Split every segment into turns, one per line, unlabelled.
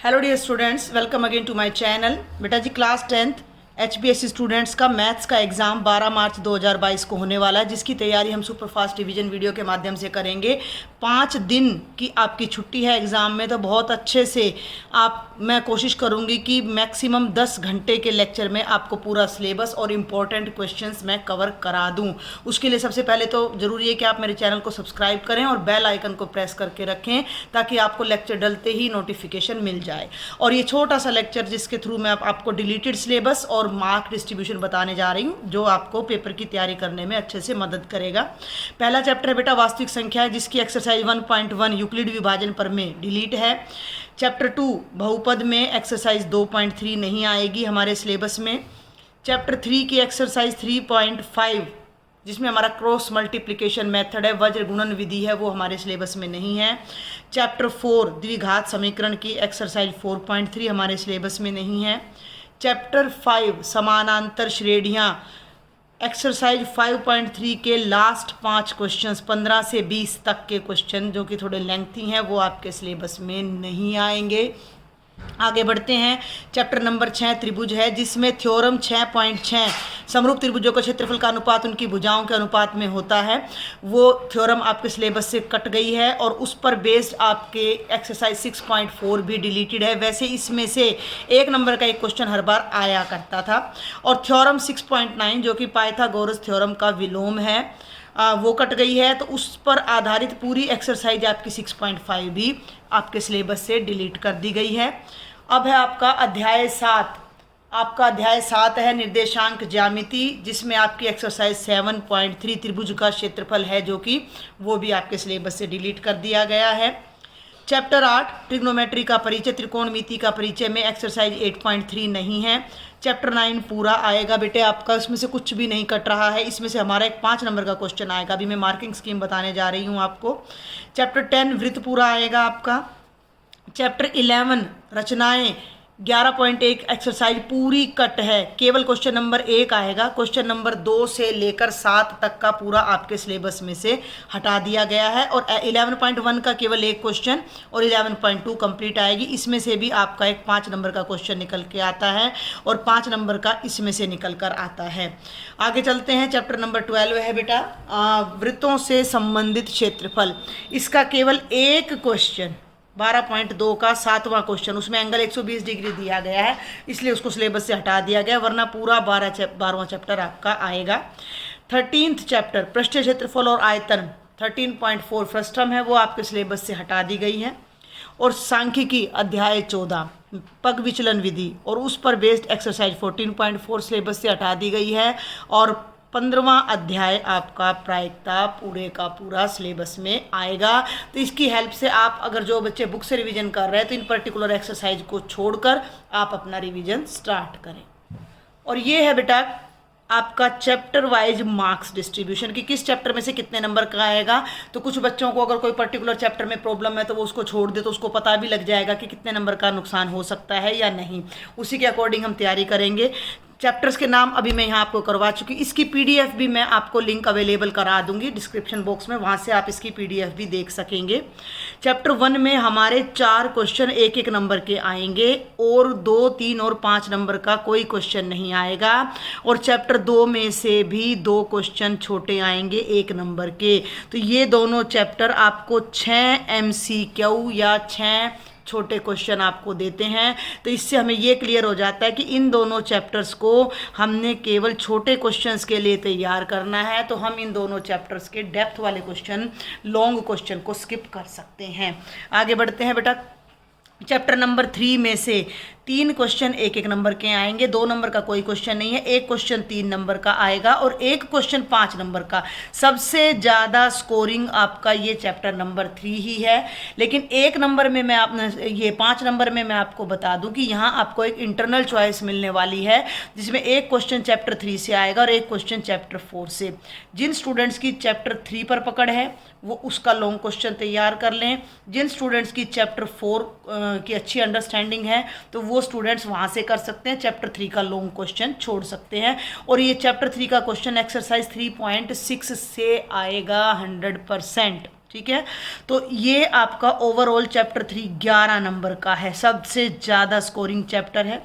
Hello dear students, welcome again to my channel. बेटा जी, class 10th HBSC students का maths का exam 12 March 2022 को होने वाला है, जिसकी तैयारी हम सुपरफास्ट रिवीजन वीडियो के माध्यम से करेंगे। 5 दिन की आपकी छुट्टी है एग्ज़ाम में, तो बहुत अच्छे से मैं कोशिश करूंगी कि मैक्सिमम 10 घंटे के लेक्चर में आपको पूरा सिलेबस और इम्पोर्टेंट क्वेश्चंस मैं कवर करा दूं। उसके लिए सबसे पहले तो ज़रूरी है कि आप मेरे चैनल को सब्सक्राइब करें और बेल आइकन को प्रेस करके रखें, ताकि आपको लेक्चर डलते ही नोटिफिकेशन मिल जाए। और ये छोटा सा लेक्चर जिसके थ्रू मैं आपको डिलीटेड सिलेबस और मार्क डिस्ट्रीब्यूशन बताने जा रही हूँ, जो आपको पेपर की तैयारी करने में अच्छे से मदद करेगा। पहला चैप्टर है बेटा वास्तविक संख्या है, जिसकी एक्सरसाइज 1.1 यूक्लिड विभाजन पर में डिलीट है। चैप्टर 2 बहुपद में एक्सरसाइज 2.3 नहीं आएगी हमारे सिलेबस में। चैप्टर 3 की एक्सरसाइज 3.5 जिसमें हमारा क्रॉस मल्टीप्लिकेशन मेथड है, वज्र गुणन विधि है, वो हमारे सिलेबस में नहीं है। चैप्टर 4 द्विघात समीकरण की एक्सरसाइज 4.3 हमारे सिलेबस में नहीं है। चैप्टर 5 समानांतर श्रेणियाँ एक्सरसाइज 5.3 के लास्ट 5 क्वेश्चंस 15 से 20 तक के क्वेश्चन, जो कि थोड़े लेंथी हैं, वो आपके सिलेबस में नहीं आएंगे। आगे बढ़ते हैं। चैप्टर नंबर 6 त्रिभुज है, जिसमें थ्योरम 6.6 समरूप त्रिभुजों का क्षेत्रफल का अनुपात उनकी भुजाओं के अनुपात में होता है, वो थ्योरम आपके सिलेबस से कट गई है और उस पर बेस्ड आपके एक्सरसाइज 6.4 भी डिलीटेड है। वैसे इसमें से 1 नंबर का एक क्वेश्चन हर बार आया करता था। और थ्योरम 6.9 जो कि पाइथागोरस थ्योरम का विलोम है, वो कट गई है, तो उस पर आधारित पूरी एक्सरसाइज आपकी 6.5 भी आपके सिलेबस से डिलीट कर दी गई है। अब है आपका अध्याय 7। आपका अध्याय 7 है निर्देशांक ज्यामिति, जिसमें आपकी एक्सरसाइज 7.3 त्रिभुज का क्षेत्रफल है, जो कि वो भी आपके सिलेबस से डिलीट कर दिया गया है। चैप्टर 8 ट्रिग्नोमेट्री का परिचय, त्रिकोणमिति का परिचय में एक्सरसाइज 8.3 नहीं है। चैप्टर 9 पूरा आएगा बेटे आपका, इसमें से कुछ भी नहीं कट रहा है। इसमें से हमारा एक 5 नंबर का क्वेश्चन आएगा, अभी मैं मार्किंग स्कीम बताने जा रही हूँ आपको। चैप्टर 10 वृत्त पूरा आएगा आपका। चैप्टर 11 रचनाएं 11.1 एक्सरसाइज पूरी कट है, केवल क्वेश्चन नंबर 1 आएगा। क्वेश्चन नंबर 2 से लेकर 7 तक का पूरा आपके सिलेबस में से हटा दिया गया है। और 11.1 का केवल एक क्वेश्चन और 11.2 कंप्लीट आएगी। इसमें से भी आपका एक 5 नंबर का क्वेश्चन निकल के आता है और 5 नंबर का इसमें से निकल कर आता है। आगे चलते हैं। चैप्टर नंबर 12 है बेटा वृत्तों से संबंधित क्षेत्रफल। इसका केवल एक क्वेश्चन 12.2 का 7वां क्वेश्चन, उसमें एंगल 120 डिग्री दिया गया है, इसलिए उसको सिलेबस से हटा दिया गया, वरना पूरा 12वां चैप्टर आपका आएगा। 13th चैप्टर पृष्ठीय क्षेत्रफल और आयतन 13.4 फ्रस्टम है, वो आपके सिलेबस से हटा दी गई है। और सांख्यिकी अध्याय 14 पग विचलन विधि और उस पर बेस्ड एक्सरसाइज 14.4 सिलेबस से हटा दी गई है। और 15वां अध्याय आपका प्रायिकता पूरे का पूरा सिलेबस में आएगा। तो इसकी हेल्प से आप, अगर जो बच्चे बुक से रिवीजन कर रहे हैं, तो इन पर्टिकुलर एक्सरसाइज को छोड़कर आप अपना रिवीजन स्टार्ट करें। और ये है बेटा आपका चैप्टर वाइज मार्क्स डिस्ट्रीब्यूशन की किस चैप्टर में से कितने नंबर का आएगा। तो कुछ बच्चों को अगर कोई पर्टिकुलर चैप्टर में प्रॉब्लम है, तो वो उसको छोड़ दे, तो उसको पता भी लग जाएगा कि कितने नंबर का नुकसान हो सकता है या नहीं। उसी के अकॉर्डिंग हम तैयारी करेंगे। चैप्टर्स के नाम अभी मैं यहाँ आपको करवा चुकी, इसकी PDF भी मैं आपको लिंक अवेलेबल करा दूंगी डिस्क्रिप्शन बॉक्स में, वहाँ से आप इसकी PDF भी देख सकेंगे। चैप्टर 1 में हमारे 4 क्वेश्चन 1-1 नंबर के आएंगे और 2, 3 और 5 नंबर का कोई क्वेश्चन नहीं आएगा। और चैप्टर 2 में से भी 2 क्वेश्चन छोटे आएंगे 1 नंबर के। तो ये दोनों चैप्टर आपको 6 MCQ या 6 छोटे क्वेश्चन आपको देते हैं। तो इससे हमें ये क्लियर हो जाता है कि इन दोनों चैप्टर्स को हमने केवल छोटे क्वेश्चंस के लिए तैयार करना है, तो हम इन दोनों चैप्टर्स के डेप्थ वाले क्वेश्चन, लॉन्ग क्वेश्चन को स्किप कर सकते हैं। आगे बढ़ते हैं बेटा। चैप्टर नंबर 3 में से 3 क्वेश्चन 1-1 नंबर के आएंगे, 2 नंबर का कोई क्वेश्चन नहीं है, एक क्वेश्चन 3 नंबर का आएगा और एक क्वेश्चन 5 नंबर का। सबसे ज़्यादा स्कोरिंग आपका ये चैप्टर नंबर 3 ही है। लेकिन 1 नंबर में मैं ये 5 नंबर में मैं आपको बता दूं कि यहाँ आपको एक इंटरनल चॉइस मिलने वाली है, जिसमें एक क्वेश्चन चैप्टर 3 से आएगा और एक क्वेश्चन चैप्टर 4 से। जिन स्टूडेंट्स की चैप्टर 3 पर पकड़ है वो उसका लॉन्ग क्वेश्चन तैयार कर लें। जिन स्टूडेंट्स की चैप्टर 4 की अच्छी अंडरस्टैंडिंग है, तो वो स्टूडेंट्स वहाँ से कर सकते हैं, चैप्टर 3 का लॉन्ग क्वेश्चन छोड़ सकते हैं। और ये चैप्टर 3 का क्वेश्चन एक्सरसाइज 3.6 से आएगा 100%। ठीक है। तो ये आपका ओवरऑल चैप्टर 3 11 नंबर का है, सबसे ज़्यादा स्कोरिंग चैप्टर है।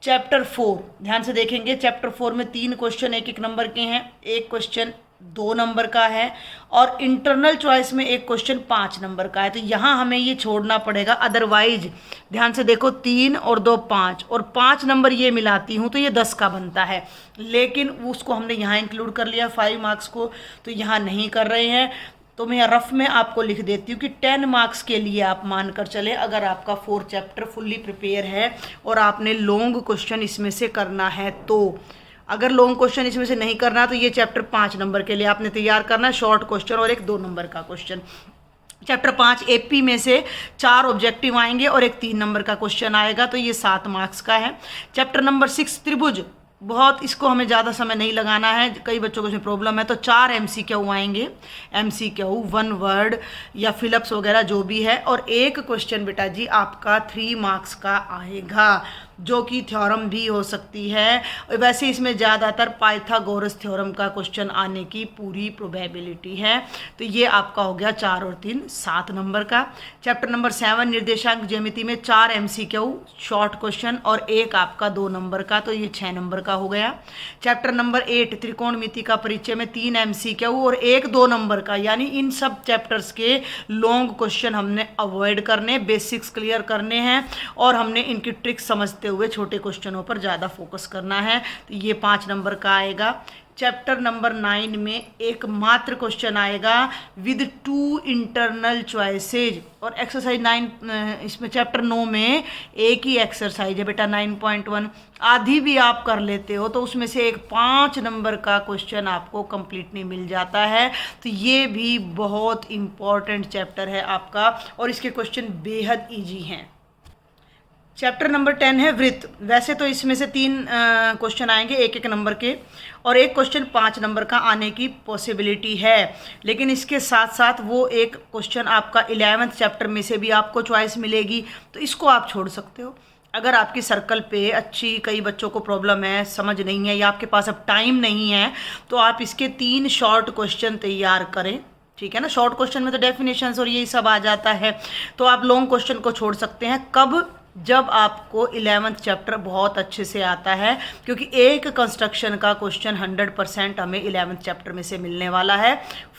चैप्टर 4 ध्यान से देखेंगे, चैप्टर 4 में 3 क्वेश्चन 1-1 नंबर के हैं, एक क्वेश्चन 2 नंबर का है और इंटरनल चॉइस में एक क्वेश्चन 5 नंबर का है। तो यहाँ हमें ये छोड़ना पड़ेगा, अदरवाइज ध्यान से देखो 3 और 2 5 और 5 नंबर ये मिलाती हूँ तो ये 10 का बनता है, लेकिन उसको हमने यहाँ इंक्लूड कर लिया 5 मार्क्स को, तो यहाँ नहीं कर रहे हैं। तो मैं रफ में आपको लिख देती हूँ कि 10 मार्क्स के लिए आप मान कर चले, अगर आपका 4 चैप्टर फुल्ली प्रिपेयर है और आपने लॉन्ग क्वेश्चन इसमें से करना है। तो अगर लॉन्ग क्वेश्चन इसमें से नहीं करना तो ये चैप्टर 5 नंबर के लिए आपने तैयार करना है, शॉर्ट क्वेश्चन और एक 2 नंबर का क्वेश्चन। चैप्टर 5 एपी में से 4 ऑब्जेक्टिव आएंगे और एक 3 नंबर का क्वेश्चन आएगा, तो ये 7 मार्क्स का है। चैप्टर नंबर 6 त्रिभुज, बहुत इसको हमें ज़्यादा समय नहीं लगाना है, कई बच्चों को इसमें प्रॉब्लम है, तो 4 MCQ आएंगे, MCQ 1 वर्ड या फिलअप्स वगैरह जो भी है, और एक क्वेश्चन बेटा जी आपका 3 मार्क्स का आएगा जो कि थ्योरम भी हो सकती है। वैसे इसमें ज़्यादातर पाइथागोरस थ्योरम का क्वेश्चन आने की पूरी प्रोबेबिलिटी है। तो ये आपका हो गया 4 और 3 7 नंबर का। चैप्टर नंबर 7 निर्देशांक ज्यामिति में 4 MCQ शॉर्ट क्वेश्चन और एक आपका 2 नंबर का, तो ये 6 नंबर का हो गया। चैप्टर नंबर 8 त्रिकोणमिति का परिचय में 3 MCQ और एक 2 नंबर का, यानी इन सब चैप्टर्स के लॉन्ग क्वेश्चन हमने अवॉइड करने, बेसिक्स क्लियर करने हैं और हमने इनकी ट्रिक्स समझते हुए छोटे क्वेश्चनों पर ज़्यादा फोकस करना है। तो ये 5 नंबर का आएगा। चैप्टर नंबर 9 में एक मात्र क्वेश्चन आएगा विद 2 इंटरनल चॉइसेज, और एक्सरसाइज 9 इसमें चैप्टर 9 में एक ही एक्सरसाइज है बेटा 9.1, आधी भी आप कर लेते हो तो उसमें से एक 5 नंबर का क्वेश्चन आपको कंप्लीटली मिल जाता है। तो ये भी बहुत इंपॉर्टेंट चैप्टर है आपका और इसके क्वेश्चन बेहद ईजी हैं। चैप्टर नंबर 10 है वृत्त। वैसे तो इसमें से 3 क्वेश्चन आएंगे 1-1 नंबर के और एक क्वेश्चन 5 नंबर का आने की पॉसिबिलिटी है, लेकिन इसके साथ साथ वो एक क्वेश्चन आपका 11th चैप्टर में से भी आपको चॉइस मिलेगी, तो इसको आप छोड़ सकते हो। अगर आपकी सर्कल पे अच्छी, कई बच्चों को प्रॉब्लम है, समझ नहीं है या आपके पास अब टाइम नहीं है, तो आप इसके 3 शॉर्ट क्वेश्चन तैयार करें, ठीक है ना। शॉर्ट क्वेश्चन में तो डेफिनेशंस और यही सब आ जाता है, तो आप लॉन्ग क्वेश्चन को छोड़ सकते हैं। कब? जब आपको 11th चैप्टर बहुत अच्छे से आता है, क्योंकि एक कंस्ट्रक्शन का क्वेश्चन 100% हमें 11th चैप्टर में से मिलने वाला है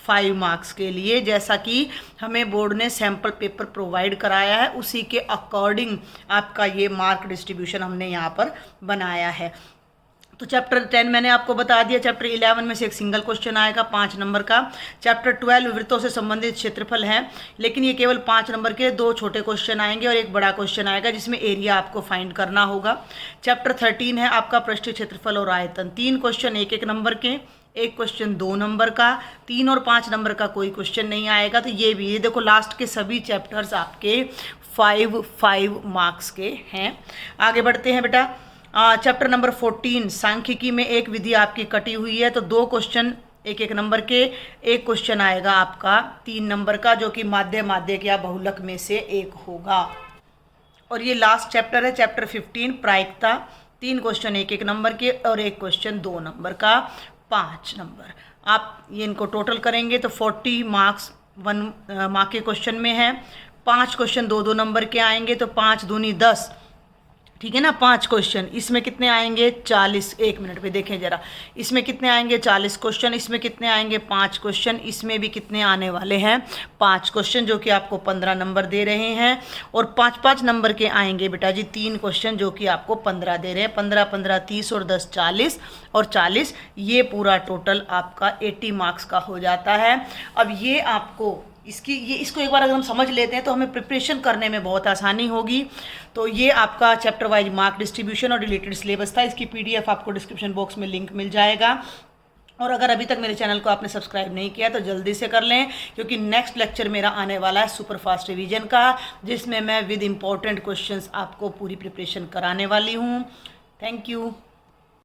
5 मार्क्स के लिए, जैसा कि हमें बोर्ड ने सैम्पल पेपर प्रोवाइड कराया है, उसी के अकॉर्डिंग आपका ये मार्क डिस्ट्रीब्यूशन हमने यहाँ पर बनाया है। तो चैप्टर 10 मैंने आपको बता दिया। चैप्टर 11 में से एक सिंगल क्वेश्चन आएगा 5 नंबर का। चैप्टर 12 वृत्तों से संबंधित क्षेत्रफल है, लेकिन ये केवल 5 नंबर के 2 छोटे क्वेश्चन आएंगे और एक बड़ा क्वेश्चन आएगा जिसमें एरिया आपको फाइंड करना होगा। चैप्टर 13 है आपका पृष्ठीय क्षेत्रफल और आयतन। 3 क्वेश्चन 1-1 नंबर के, एक क्वेश्चन 2 नंबर का, 3 और 5 नंबर का कोई क्वेश्चन नहीं आएगा। तो ये भी, ये देखो लास्ट के सभी चैप्टर्स आपके 5 मार्क्स के हैं। आगे बढ़ते हैं बेटा। चैप्टर नंबर 14 सांख्यिकी में एक विधि आपकी कटी हुई है, तो 2 क्वेश्चन 1-1 नंबर के, एक क्वेश्चन आएगा आपका 3 नंबर का जो कि माध्यक या बहुलक में से एक होगा। और ये लास्ट चैप्टर है चैप्टर 15 प्रायिकता। 3 क्वेश्चन 1-1 नंबर के और एक क्वेश्चन 2 नंबर का, 5 नंबर। आप ये इनको टोटल करेंगे तो 40 मार्क्स 1 मार्क के क्वेश्चन में है। 5 क्वेश्चन 2-2 नंबर के आएंगे, तो 5 दूनी 10, ठीक है ना। 5 क्वेश्चन, इसमें कितने आएंगे 40, 1 मिनट पे देखें जरा, इसमें कितने आएंगे 40 क्वेश्चन, इसमें कितने आएंगे 5 क्वेश्चन, इसमें भी कितने आने वाले हैं 5 क्वेश्चन, जो कि आपको 15 नंबर दे रहे हैं। और 5-5 नंबर के आएंगे बेटा जी 3 क्वेश्चन जो कि आपको 15 दे रहे हैं। 15-15 30 और 10 40 और 40, ये पूरा टोटल आपका 80 मार्क्स का हो जाता है। अब ये आपको इसको एक बार अगर हम समझ लेते हैं तो हमें प्रिपरेशन करने में बहुत आसानी होगी। तो ये आपका चैप्टर वाइज मार्क डिस्ट्रीब्यूशन और रिलेटेड सिलेबस था। इसकी PDF आपको डिस्क्रिप्शन बॉक्स में लिंक मिल जाएगा। और अगर अभी तक मेरे चैनल को आपने सब्सक्राइब नहीं किया तो जल्दी से कर लें, क्योंकि नेक्स्ट लेक्चर मेरा आने वाला है सुपर फास्ट रिवीजन का, जिसमें मैं विद इम्पॉर्टेंट क्वेश्चंस आपको पूरी प्रिपरेशन कराने वाली हूँ। Thank you.